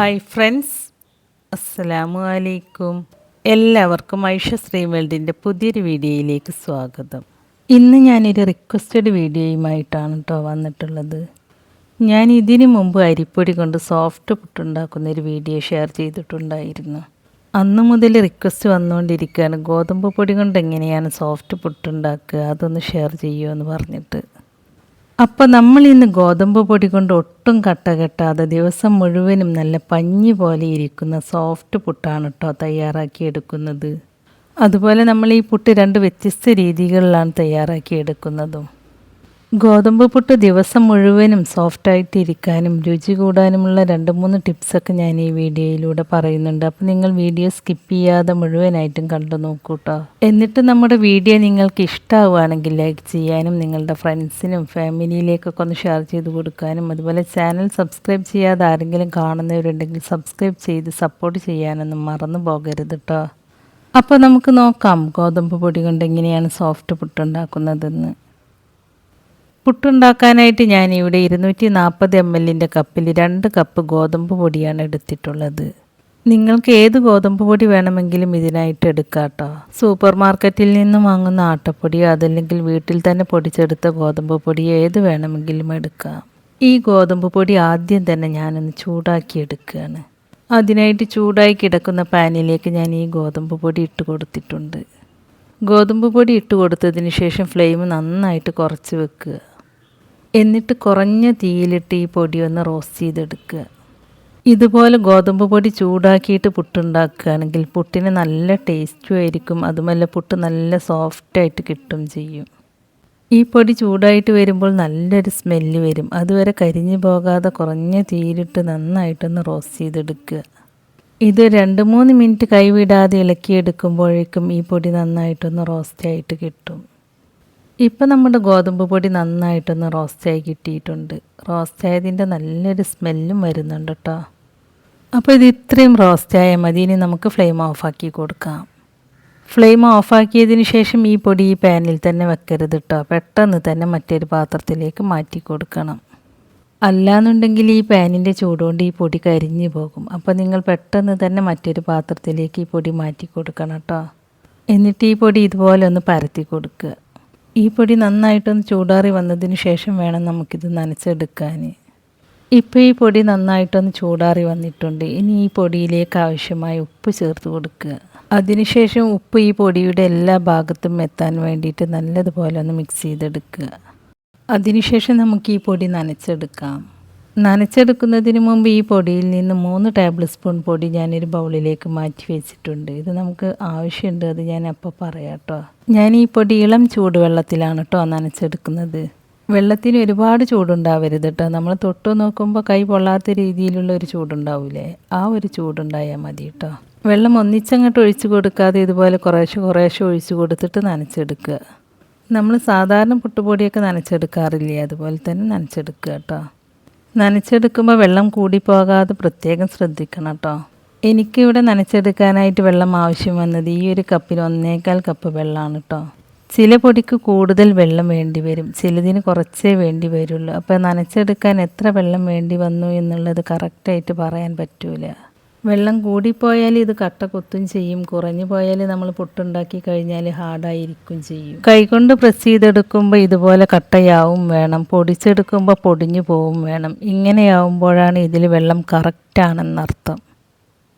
Hi friends, അസ്സലാമു അലൈക്കും. എല്ലാവർക്കും ഐഷ ശ്രീ വേൾഡിൻ്റെ പുതിയൊരു വീഡിയോയിലേക്ക് സ്വാഗതം. ഇന്ന് ഞാനൊരു റിക്വസ്റ്റഡ് വീഡിയോയുമായിട്ടാണ് കേട്ടോ വന്നിട്ടുള്ളത്. ഞാൻ ഇതിനു മുമ്പ് അരിപ്പൊടി കൊണ്ട് സോഫ്റ്റ് പുട്ടുണ്ടാക്കുന്നൊരു വീഡിയോ ഷെയർ ചെയ്തിട്ടുണ്ടായിരുന്നു. അന്ന് മുതൽ റിക്വസ്റ്റ് വന്നുകൊണ്ടിരിക്കുകയാണ്, ഗോതമ്പ് പൊടി കൊണ്ട് എങ്ങനെയാണ് സോഫ്റ്റ് പുട്ടുണ്ടാക്കുക, അതൊന്ന് ഷെയർ ചെയ്യുമോ എന്ന് പറഞ്ഞിട്ട്. അപ്പോൾ നമ്മൾ ഇന്ന് ഗോതമ്പ് പൊടി കൊണ്ട് ഒട്ടും കട്ട കെട്ടാതെ ദിവസം മുഴുവനും നല്ല പഞ്ഞി പോലെ ഇരിക്കുന്ന സോഫ്റ്റ് പുട്ടാണ് കേട്ടോ തയ്യാറാക്കി എടുക്കുന്നത്. അതുപോലെ നമ്മൾ ഈ പുട്ട് രണ്ട് വ്യത്യസ്ത രീതികളിലാണ് തയ്യാറാക്കി എടുക്കുന്നതും. ഗോതമ്പ് പുട്ട് ദിവസം മുഴുവനും സോഫ്റ്റായിട്ട് ഇരിക്കാനും രുചി കൂടാനുമുള്ള 2-3 ടിപ്സൊക്കെ ഞാൻ ഈ വീഡിയോയിലൂടെ പറയുന്നുണ്ട്. അപ്പോൾ നിങ്ങൾ വീഡിയോ സ്കിപ്പ് ചെയ്യാതെ മുഴുവനായിട്ടും കണ്ടു നോക്കൂ കേട്ടോ. എന്നിട്ട് നമ്മുടെ വീഡിയോ നിങ്ങൾക്ക് ഇഷ്ടമാവുകയാണെങ്കിൽ ലൈക്ക് ചെയ്യാനും നിങ്ങളുടെ ഫ്രണ്ട്സിനും ഫാമിലിയിലേക്കൊക്കെ ഒന്ന് ഷെയർ ചെയ്ത് കൊടുക്കാനും, അതുപോലെ ചാനൽ സബ്സ്ക്രൈബ് ചെയ്യാതെ ആരെങ്കിലും കാണുന്നവരുണ്ടെങ്കിൽ സബ്സ്ക്രൈബ് ചെയ്ത് സപ്പോർട്ട് ചെയ്യാനൊന്നും മറന്നു പോകരുത് കേട്ടോ. അപ്പോൾ നമുക്ക് നോക്കാം ഗോതമ്പ് പൊടി കൊണ്ട് എങ്ങനെയാണ് സോഫ്റ്റ് പുട്ടുണ്ടാക്കുന്നതെന്ന്. പുട്ടുണ്ടാക്കാനായിട്ട് ഞാനിവിടെ 240 ml കപ്പിൽ 2 കപ്പ് ഗോതമ്പ് പൊടിയാണ് എടുത്തിട്ടുള്ളത്. നിങ്ങൾക്ക് ഏത് ഗോതമ്പ് പൊടി വേണമെങ്കിലും ഇതിനായിട്ട് എടുക്കാം കേട്ടോ. സൂപ്പർ മാർക്കറ്റിൽ നിന്നും വാങ്ങുന്ന ആട്ടപ്പൊടിയോ അതല്ലെങ്കിൽ വീട്ടിൽ തന്നെ പൊടിച്ചെടുത്ത ഗോതമ്പ് പൊടിയോ ഏത് വേണമെങ്കിലും എടുക്കാം. ഈ ഗോതമ്പ് പൊടി ആദ്യം തന്നെ ഞാനൊന്ന് ചൂടാക്കി എടുക്കുകയാണ്. അതിനായിട്ട് ചൂടായി കിടക്കുന്ന പാനിലേക്ക് ഞാൻ ഈ ഗോതമ്പ് പൊടി ഇട്ട് കൊടുത്തിട്ടുണ്ട്. ഗോതമ്പ് പൊടി ഇട്ട് കൊടുത്തതിന് ശേഷം ഫ്ലെയിം നന്നായിട്ട് കുറച്ച് വെക്കുക. എന്നിട്ട് കുറഞ്ഞ തീയിലിട്ട് ഈ പൊടി ഒന്ന് റോസ്റ്റ് ചെയ്തെടുക്കുക. ഇതുപോലെ ഗോതമ്പ് പൊടി ചൂടാക്കിയിട്ട് പുട്ടുണ്ടാക്കുകയാണെങ്കിൽ പുട്ടിന് നല്ല ടേസ്റ്റും ആയിരിക്കും, അതുമല്ല പുട്ട് നല്ല സോഫ്റ്റായിട്ട് കിട്ടും ചെയ്യും. ഈ പൊടി ചൂടായിട്ട് വരുമ്പോൾ നല്ലൊരു സ്മെല്ല് വരും. അതുവരെ കരിഞ്ഞു പോകാതെ കുറഞ്ഞ തീയിലിട്ട് നന്നായിട്ടൊന്ന് റോസ്റ്റ് ചെയ്തെടുക്കുക. ഇത് 2-3 മിനിറ്റ് കൈവിടാതെ ഇളക്കിയെടുക്കുമ്പോഴേക്കും ഈ പൊടി നന്നായിട്ടൊന്ന് റോസ്റ്റായിട്ട് കിട്ടും. ഇപ്പം നമ്മുടെ ഗോതമ്പ് പൊടി നന്നായിട്ടൊന്ന് റോസ്റ്റായി കിട്ടിയിട്ടുണ്ട്. റോസ്റ്റായതിൻ്റെ നല്ലൊരു സ്മെല്ലും വരുന്നുണ്ട് കേട്ടോ. അപ്പോൾ ഇത് ഇത്രയും റോസ്റ്റായാൽ മതി. ഇനി നമുക്ക് ഫ്ലെയിം ഓഫാക്കി കൊടുക്കാം. ഫ്ലെയിം ഓഫാക്കിയതിന് ശേഷം ഈ പൊടി ഈ പാനിൽ തന്നെ വെക്കരുത് കേട്ടോ. പെട്ടെന്ന് തന്നെ മറ്റൊരു പാത്രത്തിലേക്ക് മാറ്റി കൊടുക്കണം. അല്ലാന്നുണ്ടെങ്കിൽ ഈ പാനിൻ്റെ ചൂടുകൊണ്ട് ഈ പൊടി കരിഞ്ഞു പോകും. അപ്പോൾ നിങ്ങൾ പെട്ടെന്ന് തന്നെ മറ്റൊരു പാത്രത്തിലേക്ക് ഈ പൊടി മാറ്റി കൊടുക്കണം കേട്ടോ. എന്നിട്ട് ഈ പൊടി ഇതുപോലെ ഒന്ന് പരത്തി കൊടുക്കുക. ഈ പൊടി നന്നായിട്ടൊന്ന് ചൂടാറി വന്നതിന് ശേഷം വേണം നമുക്കിത് നനച്ചെടുക്കാൻ. ഇപ്പോൾ ഈ പൊടി നന്നായിട്ടൊന്ന് ചൂടാറി വന്നിട്ടുണ്ട്. ഇനി ഈ പൊടിയിലേക്ക് ആവശ്യമായ ഉപ്പ് ചേർത്ത് കൊടുക്കുക. അതിനുശേഷം ഉപ്പ് ഈ പൊടിയുടെ എല്ലാ ഭാഗത്തും എത്താൻ വേണ്ടിയിട്ട് നല്ലതുപോലെ ഒന്ന് മിക്സ് ചെയ്തെടുക്കുക. അതിനുശേഷം നമുക്ക് ഈ പൊടി നനച്ചെടുക്കാം. നനച്ചെടുക്കുന്നതിന് മുമ്പ് ഈ പൊടിയിൽ നിന്ന് 3 ടേബിൾ സ്പൂൺ പൊടി ഞാനൊരു ബൗളിലേക്ക് മാറ്റി വെച്ചിട്ടുണ്ട്. ഇത് നമുക്ക് ആവശ്യമുണ്ട്, അത് ഞാൻ അപ്പോൾ പറയാം കേട്ടോ. ഞാൻ ഈ പൊടി ഇളം ചൂടുവെള്ളത്തിലാണ് കേട്ടോ നനച്ചെടുക്കുന്നത്. വെള്ളത്തിന് ഒരുപാട് ചൂടുണ്ടാവരുത് കേട്ടോ. നമ്മൾ തൊട്ട് നോക്കുമ്പോൾ കൈ പൊള്ളാത്ത രീതിയിലുള്ള ഒരു ചൂടുണ്ടാവില്ലേ, ആ ഒരു ചൂടുണ്ടായാൽ മതി കേട്ടോ. വെള്ളം ഒന്നിച്ചങ്ങോട്ട് ഒഴിച്ചു കൊടുക്കാതെ ഇതുപോലെ കുറേശ്ശെ ഒഴിച്ചു കൊടുത്തിട്ട് നനച്ചെടുക്കുക. നമ്മൾ സാധാരണ പുട്ടുപൊടിയൊക്കെ നനച്ചെടുക്കാറില്ലേ, അതുപോലെ തന്നെ നനച്ചെടുക്കുക കേട്ടോ. നനച്ചെടുക്കുമ്പോൾ വെള്ളം കൂടിപ്പോകാതെ പ്രത്യേകം ശ്രദ്ധിക്കണം കേട്ടോ. എനിക്കിവിടെ നനച്ചെടുക്കാനായിട്ട് വെള്ളം ആവശ്യം വന്നത് ഈ ഒരു കപ്പിൽ 1.25 കപ്പ് വെള്ളമാണ് കേട്ടോ. ചില പൊടിക്ക് കൂടുതൽ വെള്ളം വേണ്ടി വരും, ചിലതിന് കുറച്ചേ വേണ്ടി വരുള്ളൂ. അപ്പോൾ നനച്ചെടുക്കാൻ എത്ര വെള്ളം വേണ്ടി വന്നു എന്നുള്ളത് കറക്റ്റായിട്ട് പറയാൻ പറ്റൂല. വെള്ളം കൂടിപ്പോയാൽ ഇത് കട്ട കുത്തും ചെയ്യും, കുറഞ്ഞു പോയാൽ നമ്മൾ പുട്ടുണ്ടാക്കി കഴിഞ്ഞാൽ ഹാർഡായിരിക്കും ചെയ്യും. കൈകൊണ്ട് പ്രസ് ചെയ്തെടുക്കുമ്പോൾ ഇതുപോലെ കട്ടയാവും വേണം, പൊടിച്ചെടുക്കുമ്പോൾ പൊടിഞ്ഞു പോവും വേണം. ഇങ്ങനെയാവുമ്പോഴാണ് ഇതിൽ വെള്ളം കറക്റ്റാണെന്നർത്ഥം.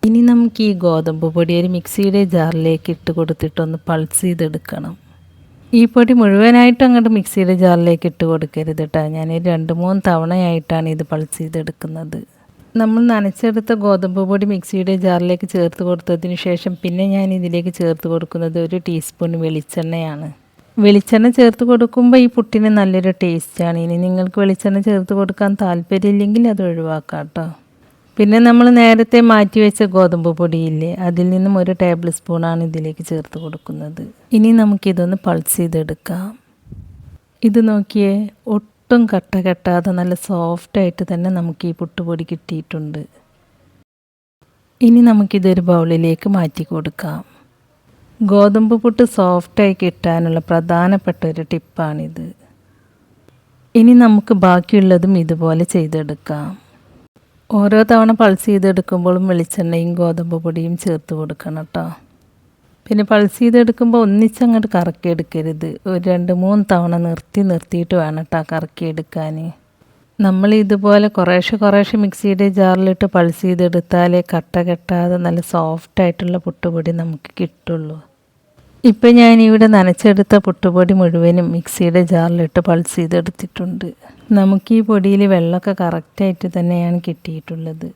ഇനി നമുക്ക് ഈ ഗോതമ്പ് പൊടി ഒരു മിക്സിയുടെ ജാറിലേക്ക് ഇട്ട് കൊടുത്തിട്ടൊന്ന് പൾസ് ചെയ്തെടുക്കണം. ഈ പൊടി മുഴുവനായിട്ട് അങ്ങോട്ട് മിക്സിയുടെ ജാറിലേക്ക് ഇട്ട് കൊടുക്കരുത് കേട്ടോ. ഞാൻ 2-3 തവണയായിട്ടാണ് ഇത് പൾസ് ചെയ്തെടുക്കുന്നത്. നമ്മൾ നനച്ചെടുത്ത ഗോതമ്പ് പൊടി മിക്സിയുടെ ജാറിലേക്ക് ചേർത്ത് കൊടുത്തതിന് ശേഷം പിന്നെ ഞാൻ ഇതിലേക്ക് ചേർത്ത് കൊടുക്കുന്നത് 1 ടീസ്പൂൺ വെളിച്ചെണ്ണയാണ്. വെളിച്ചെണ്ണ ചേർത്ത് കൊടുക്കുമ്പോൾ ഈ പുട്ടിന് നല്ലൊരു ടേസ്റ്റാണ്. ഇനി നിങ്ങൾക്ക് വെളിച്ചെണ്ണ ചേർത്ത് കൊടുക്കാൻ താല്പര്യമില്ലെങ്കിൽ അത് ഒഴിവാക്കാം കേട്ടോ. പിന്നെ നമ്മൾ നേരത്തെ മാറ്റി വെച്ച ഗോതമ്പ് പൊടിയില്ലേ, അതിൽ നിന്നും 1 ടേബിൾ സ്പൂണാണ് ഇതിലേക്ക് ചേർത്ത് കൊടുക്കുന്നത്. ഇനി നമുക്കിതൊന്ന് പൾസ് ചെയ്തെടുക്കാം. ഇത് നോക്കിയേ, ഒട്ടും കട്ട കെട്ടാതെ നല്ല സോഫ്റ്റായിട്ട് തന്നെ നമുക്ക് ഈ പുട്ടുപൊടി കിട്ടിയിട്ടുണ്ട്. ഇനി നമുക്കിതൊരു ബൗളിലേക്ക് മാറ്റി കൊടുക്കാം. ഗോതമ്പ് പുട്ട് സോഫ്റ്റായി കിട്ടാനുള്ള പ്രധാനപ്പെട്ട ഒരു ടിപ്പാണിത്. ഇനി നമുക്ക് ബാക്കിയുള്ളതും ഇതുപോലെ ചെയ്തെടുക്കാം. ഓരോ തവണ പൾസ് ചെയ്തെടുക്കുമ്പോഴും വെളിച്ചെണ്ണയും ഗോതമ്പ് പൊടിയും ചേർത്ത് കൊടുക്കണം കേട്ടോ. പിന്നെ പൾസ് ചെയ്തെടുക്കുമ്പോൾ ഒന്നിച്ചങ്ങോട്ട് കറക്കിയെടുക്കരുത്. ഒരു 2-3 തവണ നിർത്തിയിട്ട് വേണം കേട്ടോ കറക്കിയെടുക്കാൻ. നമ്മൾ ഇതുപോലെ കുറേശ്ശെ മിക്സിയുടെ ജാറിലിട്ട് പൾസ് ചെയ്തെടുത്താലേ കട്ട കെട്ടാതെ നല്ല സോഫ്റ്റായിട്ടുള്ള പുട്ടുപൊടി നമുക്ക് കിട്ടുള്ളൂ. ഇപ്പം ഞാനിവിടെ നനച്ചെടുത്ത പുട്ടുപൊടി മുഴുവനും മിക്സിയുടെ ജാറിലിട്ട് പൾസ് ചെയ്തെടുത്തിട്ടുണ്ട്. നമുക്ക് ഈ പൊടിയിൽ വെള്ളമൊക്കെ കറക്റ്റായിട്ട് തന്നെയാണ് കിട്ടിയിട്ടുള്ളത്.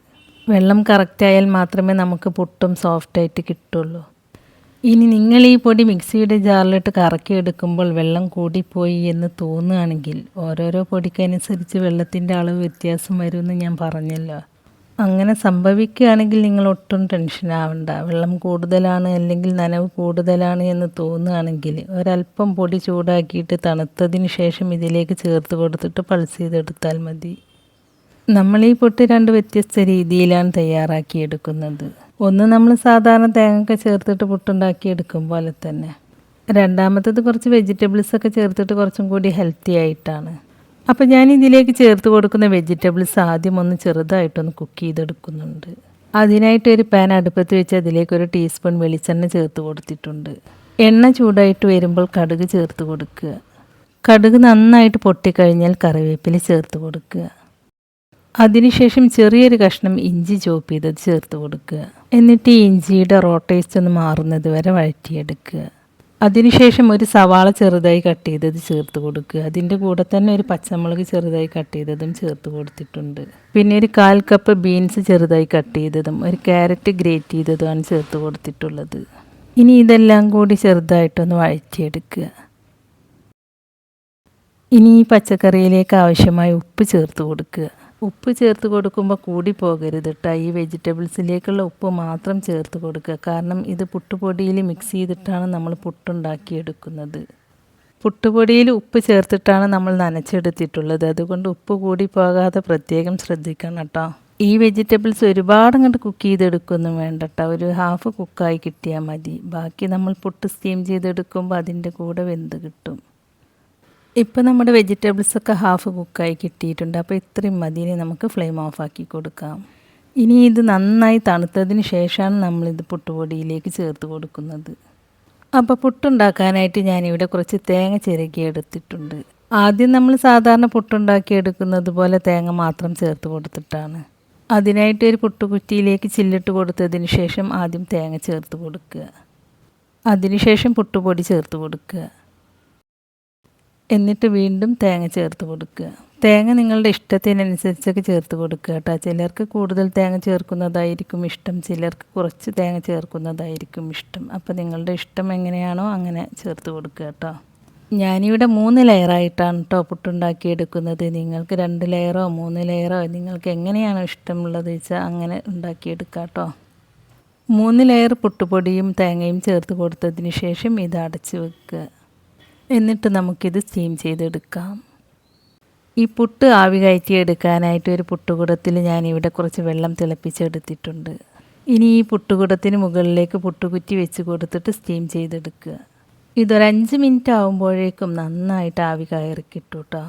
വെള്ളം കറക്റ്റായാൽ മാത്രമേ നമുക്ക് പുട്ടും സോഫ്റ്റായിട്ട് കിട്ടുള്ളൂ. ഇനി നിങ്ങൾ ഈ പൊടി മിക്സിയുടെ ജാറിലിട്ട് കറക്കിയെടുക്കുമ്പോൾ വെള്ളം കൂടിപ്പോയി എന്ന് തോന്നുകയാണെങ്കിൽ ഓരോരോ പൊടിക്കനുസരിച്ച് വെള്ളത്തിൻ്റെ അളവ് വ്യത്യാസം വരുമെന്ന് ഞാൻ പറഞ്ഞല്ലോ. അങ്ങനെ സംഭവിക്കുകയാണെങ്കിൽ നിങ്ങൾ ഒട്ടും ടെൻഷൻ ആവണ്ട. വെള്ളം കൂടുതലാണ് അല്ലെങ്കിൽ നനവ് കൂടുതലാണ് എന്ന് തോന്നുകയാണെങ്കിൽ ഒരല്പം പൊടി ചൂടാക്കിയിട്ട് തണുത്തതിന് ശേഷം ഇതിലേക്ക് ചേർത്ത് കൊടുത്തിട്ട് പൾസ് ചെയ്തെടുത്താൽ മതി. നമ്മൾ ഈ പുട്ട് 2 വ്യത്യസ്ത രീതിയിലാണ് തയ്യാറാക്കിയെടുക്കുന്നത്. ഒന്ന് നമ്മൾ സാധാരണ തേങ്ങയൊക്കെ ചേർത്തിട്ട് പുട്ടുണ്ടാക്കി എടുക്കും പോലെ തന്നെ. രണ്ടാമത്തേത് കുറച്ച് വെജിറ്റബിൾസൊക്കെ ചേർത്തിട്ട് കുറച്ചും കൂടി ഹെൽത്തി ആയിട്ടാണ്. അപ്പോൾ ഞാൻ ഇതിലേക്ക് ചേർത്ത് കൊടുക്കുന്ന വെജിറ്റബിൾസ് ആദ്യം ഒന്ന് ചെറുതായിട്ടൊന്ന് കുക്ക് ചെയ്തെടുക്കുന്നുണ്ട്. അതിനായിട്ട് ഒരു പാൻ അടുപ്പത്ത് വെച്ച് അതിലേക്ക് 1 ടീസ്പൂൺ വെളിച്ചെണ്ണ ചേർത്ത് കൊടുത്തിട്ടുണ്ട്. എണ്ണ ചൂടായിട്ട് വരുമ്പോൾ കടുക് ചേർത്ത് കൊടുക്കുക. കടുക് നന്നായിട്ട് പൊട്ടിക്കഴിഞ്ഞാൽ കറിവേപ്പില ചേർത്ത് കൊടുക്കുക. അതിനുശേഷം ചെറിയൊരു കഷ്ണം ഇഞ്ചി ചോപ്പ് ചെയ്തത് ചേർത്ത് കൊടുക്കുക. എന്നിട്ട് ഈ ഇഞ്ചിയുടെ റോ ടേസ്റ്റ് ഒന്ന് മാറുന്നത് വരെ വഴറ്റിയെടുക്കുക. അതിനുശേഷം ഒരു സവാള ചെറുതായി കട്ട് ചെയ്തത് ചേർത്ത് കൊടുക്കുക. അതിൻ്റെ കൂടെ തന്നെ ഒരു പച്ചമുളക് ചെറുതായി കട്ട് ചെയ്തതും ചേർത്ത് കൊടുത്തിട്ടുണ്ട്. പിന്നെ ഒരു 1/4 കപ്പ് ബീൻസ് ചെറുതായി കട്ട് ചെയ്തതും ഒരു ക്യാരറ്റ് ഗ്രേറ്റ് ചെയ്തതുമാണ് ചേർത്ത് കൊടുത്തിട്ടുള്ളത്. ഇനി ഇതെല്ലാം കൂടി ചെറുതായിട്ടൊന്ന് വഴറ്റിയെടുക്കുക. ഇനി ഈ പച്ചക്കറിയിലേക്ക് ആവശ്യമായ ഉപ്പ് ചേർത്ത് കൊടുക്കുക. ഉപ്പ് ചേർത്ത് കൊടുക്കുമ്പോൾ കൂടി പോകരുത് കേട്ടോ. ഈ വെജിറ്റബിൾസിലേക്കുള്ള ഉപ്പ് മാത്രം ചേർത്ത് കൊടുക്കുക. കാരണം ഇത് പുട്ടുപൊടിയിൽ മിക്സ് ചെയ്തിട്ടാണ് നമ്മൾ പുട്ടുണ്ടാക്കിയെടുക്കുന്നത്. പുട്ടുപൊടിയിൽ ഉപ്പ് ചേർത്തിട്ടാണ് നമ്മൾ നനച്ചെടുത്തിട്ടുള്ളത്. അതുകൊണ്ട് ഉപ്പ് കൂടി പോകാതെ പ്രത്യേകം ശ്രദ്ധിക്കണം കേട്ടോ. ഈ വെജിറ്റബിൾസ് ഒരുപാട് അങ്ങോട്ട് കുക്ക് ചെയ്തെടുക്കൊന്നും വേണ്ട കേട്ടോ. ഒരു ഹാഫ് കുക്കായി കിട്ടിയാൽ മതി. ബാക്കി നമ്മൾ പുട്ട് സ്റ്റീം ചെയ്തെടുക്കുമ്പോൾ അതിൻ്റെ കൂടെ വെന്ത് കിട്ടും. ഇപ്പോൾ നമ്മുടെ വെജിറ്റബിൾസൊക്കെ ഹാഫ് കുക്കായി കിട്ടിയിട്ടുണ്ട്. അപ്പോൾ ഇത്രയും മതി. ഇനി നമുക്ക് ഫ്ലെയിം ഓഫാക്കി കൊടുക്കാം. ഇനി ഇത് നന്നായി തണുത്തതിന് ശേഷമാണ് നമ്മളിത് പുട്ടുപൊടിയിലേക്ക് ചേർത്ത് കൊടുക്കുന്നത്. അപ്പോൾ പുട്ടുണ്ടാക്കാനായിട്ട് ഞാനിവിടെ കുറച്ച് തേങ്ങ ചിരകി എടുത്തിട്ടുണ്ട്. ആദ്യം നമ്മൾ സാധാരണ പുട്ടുണ്ടാക്കി എടുക്കുന്നത് പോലെ തേങ്ങ മാത്രം ചേർത്ത് കൊടുത്തിട്ടാണ്. അതിനായിട്ട് ഒരു പുട്ടുകുറ്റിയിലേക്ക് ചില്ലിട്ട് കൊടുത്തതിന് ശേഷം ആദ്യം തേങ്ങ ചേർത്ത് കൊടുക്കുക. അതിനുശേഷം പുട്ടുപൊടി ചേർത്ത് കൊടുക്കുക. എന്നിട്ട് വീണ്ടും തേങ്ങ ചേർത്ത് കൊടുക്കുക. തേങ്ങ നിങ്ങളുടെ ഇഷ്ടത്തിനനുസരിച്ചൊക്കെ ചേർത്ത് കൊടുക്കുക കേട്ടോ. ചിലർക്ക് കൂടുതൽ തേങ്ങ ചേർക്കുന്നതായിരിക്കും ഇഷ്ടം, ചിലർക്ക് കുറച്ച് തേങ്ങ ചേർക്കുന്നതായിരിക്കും ഇഷ്ടം. അപ്പോൾ നിങ്ങളുടെ ഇഷ്ടം എങ്ങനെയാണോ അങ്ങനെ ചേർത്ത് കൊടുക്കുക കേട്ടോ. ഞാനിവിടെ 3 ലെയറായിട്ടാണ് കേട്ടോ പുട്ടുണ്ടാക്കിയെടുക്കുന്നത്. നിങ്ങൾക്ക് 2 ലെയറോ 3 ലെയറോ നിങ്ങൾക്ക് എങ്ങനെയാണോ ഇഷ്ടമുള്ളത് വെച്ചാൽ അങ്ങനെ ഉണ്ടാക്കിയെടുക്കാം കേട്ടോ. 3 ലെയർ പുട്ടുപൊടിയും തേങ്ങയും ചേർത്ത് കൊടുത്തതിന് ശേഷം ഇത് അടച്ച് വെക്കുക. എന്നിട്ട് നമുക്കിത് സ്റ്റീം ചെയ്തെടുക്കാം. ഈ പുട്ട് ആവി കയറ്റിയെടുക്കാനായിട്ട് ഒരു പുട്ടുകുടത്തിൽ ഞാനിവിടെ കുറച്ച് വെള്ളം തിളപ്പിച്ചെടുത്തിട്ടുണ്ട്. ഇനി ഈ പുട്ടുകുടത്തിന് മുകളിലേക്ക് പുട്ടുകുറ്റി വെച്ച് കൊടുത്തിട്ട് സ്റ്റീം ചെയ്തെടുക്കുക. ഇതൊരു 5 മിനിറ്റ് ആകുമ്പോഴേക്കും നന്നായിട്ട് ആവി കയറി കിട്ടും കേട്ടോ.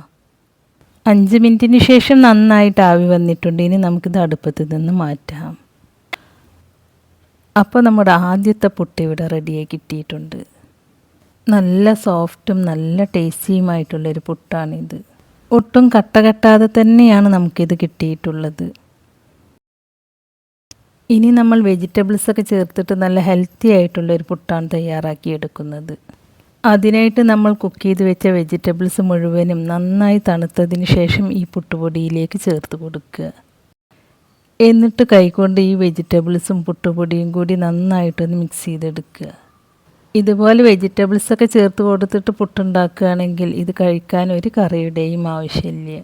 5 മിനിറ്റിന് ശേഷം നന്നായിട്ട് ആവി വന്നിട്ടുണ്ട്. ഇനി നമുക്കിത് അടുപ്പത്ത് നിന്ന് മാറ്റാം. അപ്പോൾ നമ്മുടെ ആദ്യത്തെ പുട്ട് ഇവിടെ റെഡിയായി കിട്ടിയിട്ടുണ്ട്. നല്ല സോഫ്റ്റും നല്ല ടേസ്റ്റിയുമായിട്ടുള്ളൊരു പുട്ടാണിത്. ഒട്ടും കട്ട കെട്ടാതെ തന്നെയാണ് നമുക്കിത് കിട്ടിയിട്ടുള്ളത്. ഇനി നമ്മൾ വെജിറ്റബിൾസൊക്കെ ചേർത്തിട്ട് നല്ല ഹെൽത്തി ആയിട്ടുള്ളൊരു പുട്ടാണ് തയ്യാറാക്കിയെടുക്കുന്നത്. അതിനായിട്ട് നമ്മൾ കുക്ക് ചെയ്ത് വെച്ച വെജിറ്റബിൾസ് മുഴുവനും നന്നായി തണുത്തതിന് ശേഷം ഈ പുട്ടുപൊടിയിലേക്ക് ചേർത്ത് കൊടുക്കുക. എന്നിട്ട് കൈകൊണ്ട് ഈ വെജിറ്റബിൾസും പുട്ടുപൊടിയും കൂടി നന്നായിട്ടൊന്ന് മിക്സ് ചെയ്തെടുക്കുക. ഇതുപോലെ വെജിറ്റബിൾസൊക്കെ ചേർത്ത് കൊടുത്തിട്ട് പുട്ടുണ്ടാക്കുകയാണെങ്കിൽ ഇത് കഴിക്കാൻ ഒരു കറിയുടെയും ആവശ്യമില്ല.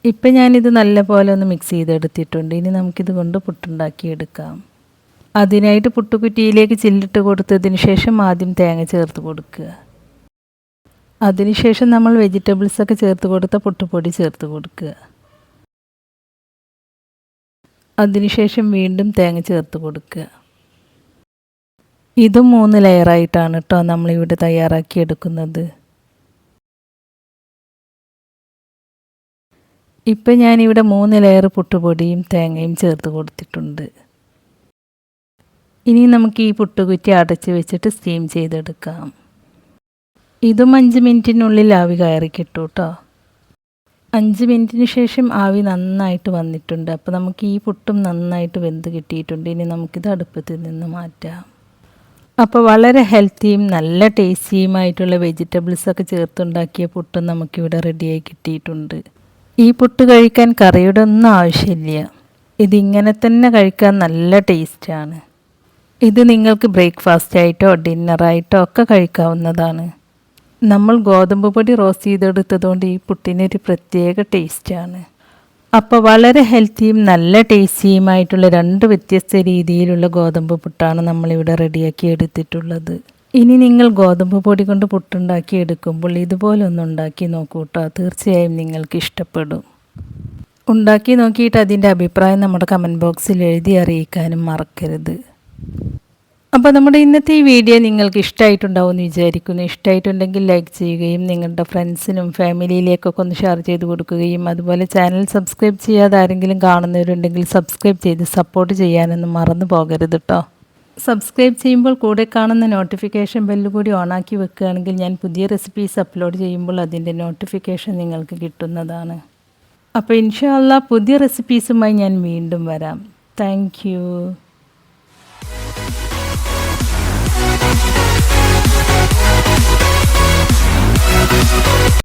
ഇപ്പം ഞാനിത് നല്ലപോലെ ഒന്ന് മിക്സ് ചെയ്തെടുത്തിട്ടുണ്ട്. ഇനി നമുക്കിത് കൊണ്ട് പുട്ടുണ്ടാക്കിയെടുക്കാം. അതിനായിട്ട് പുട്ടുകുറ്റിയിലേക്ക് ചില്ലിട്ട് കൊടുത്തതിന് ശേഷം ആദ്യം തേങ്ങ ചേർത്ത് കൊടുക്കുക. അതിനുശേഷം നമ്മൾ വെജിറ്റബിൾസൊക്കെ ചേർത്ത് കൊടുത്ത പുട്ടുപൊടി ചേർത്ത് കൊടുക്കുക. അതിനുശേഷം വീണ്ടും തേങ്ങ ചേർത്ത് കൊടുക്കുക. ഇതും 3 ലെയറായിട്ടാണ് കേട്ടോ നമ്മളിവിടെ തയ്യാറാക്കിയെടുക്കുന്നത്. ഇപ്പം ഞാനിവിടെ 3 ലെയർ പുട്ടുപൊടിയും തേങ്ങയും ചേർത്ത് കൊടുത്തിട്ടുണ്ട്. ഇനി നമുക്ക് ഈ പുട്ടുകുറ്റി അടച്ച് വെച്ചിട്ട് സ്റ്റീം ചെയ്തെടുക്കാം. ഇതും 5 മിനിറ്റിനുള്ളിൽ ആവി കയറി കിട്ടും കേട്ടോ. 5 മിനിറ്റിന് ശേഷം ആവി നന്നായിട്ട് വന്നിട്ടുണ്ട്. അപ്പോൾ നമുക്ക് ഈ പുട്ടും നന്നായിട്ട് വെന്ത് കിട്ടിയിട്ടുണ്ട്. ഇനി നമുക്കിത് അടുപ്പത്തിൽ നിന്ന് മാറ്റാം. അപ്പോൾ വളരെ ഹെൽത്തിയും നല്ല ടേസ്റ്റിയുമായിട്ടുള്ള വെജിറ്റബിൾസൊക്കെ ചേർത്തുണ്ടാക്കിയ പുട്ടും നമുക്കിവിടെ റെഡിയായി കിട്ടിയിട്ടുണ്ട്. ഈ പുട്ട് കഴിക്കാൻ കറിയുടെ ഒന്നും ആവശ്യമില്ല. ഇതിങ്ങനെ തന്നെ കഴിക്കാൻ നല്ല ടേസ്റ്റാണ്. ഇത് നിങ്ങൾക്ക് ബ്രേക്ക്ഫാസ്റ്റ് ആയിട്ടോ ഡിന്നറായിട്ടോ ഒക്കെ കഴിക്കാവുന്നതാണ്. നമ്മൾ ഗോതമ്പ് പൊടി റോസ്റ്റ് ചെയ്തെടുത്തതുകൊണ്ട് ഈ പുട്ടിനൊരു പ്രത്യേക ടേസ്റ്റാണ്. അപ്പോൾ വളരെ ഹെൽത്തിയും നല്ല ടേസ്റ്റിയുമായിട്ടുള്ള 2 വ്യത്യസ്ത രീതിയിലുള്ള ഗോതമ്പ് പുട്ടാണ് നമ്മളിവിടെ റെഡിയാക്കി എടുത്തിട്ടുള്ളത്. ഇനി നിങ്ങൾ ഗോതമ്പ് പൊടി കൊണ്ട് പുട്ടുണ്ടാക്കി എടുക്കുമ്പോൾ ഇതുപോലെ ഒന്ന് ഉണ്ടാക്കി നോക്കൂ കേട്ടോ. തീർച്ചയായും നിങ്ങൾക്ക് ഇഷ്ടപ്പെടും. ഉണ്ടാക്കി നോക്കിയിട്ട് അതിൻ്റെ അഭിപ്രായം നമ്മുടെ കമൻറ്റ് ബോക്സിൽ എഴുതി അറിയിക്കാനും മറക്കരുത്. അപ്പോൾ നമ്മുടെ ഇന്നത്തെ ഈ വീഡിയോ നിങ്ങൾക്ക് ഇഷ്ടമായിട്ടുണ്ടാവും എന്ന് വിചാരിക്കുന്നു. ഇഷ്ടമായിട്ടുണ്ടെങ്കിൽ ലൈക്ക് ചെയ്യുകയും നിങ്ങളുടെ ഫ്രണ്ട്സിനും ഫാമിലിയിലേക്കൊക്കെ ഒന്ന് ഷെയർ ചെയ്ത് കൊടുക്കുകയും അതുപോലെ ചാനൽ സബ്സ്ക്രൈബ് ചെയ്യാതെ ആരെങ്കിലും കാണുന്നവരുണ്ടെങ്കിൽ സബ്സ്ക്രൈബ് ചെയ്ത് സപ്പോർട്ട് ചെയ്യാനൊന്നും മറന്നു പോകരുത് കേട്ടോ. സബ്സ്ക്രൈബ് ചെയ്യുമ്പോൾ കൂടെ കാണുന്ന നോട്ടിഫിക്കേഷൻ ബെല്ല് കൂടി ഓണാക്കി വെക്കുകയാണെങ്കിൽ ഞാൻ പുതിയ റെസിപ്പീസ് അപ്ലോഡ് ചെയ്യുമ്പോൾ അതിൻ്റെ നോട്ടിഫിക്കേഷൻ നിങ്ങൾക്ക് കിട്ടുന്നതാണ്. അപ്പോൾ ഇൻഷാ അല്ലാഹ് പുതിയ റെസിപ്പീസുമായി ഞാൻ വീണ്ടും വരാം. Thank you.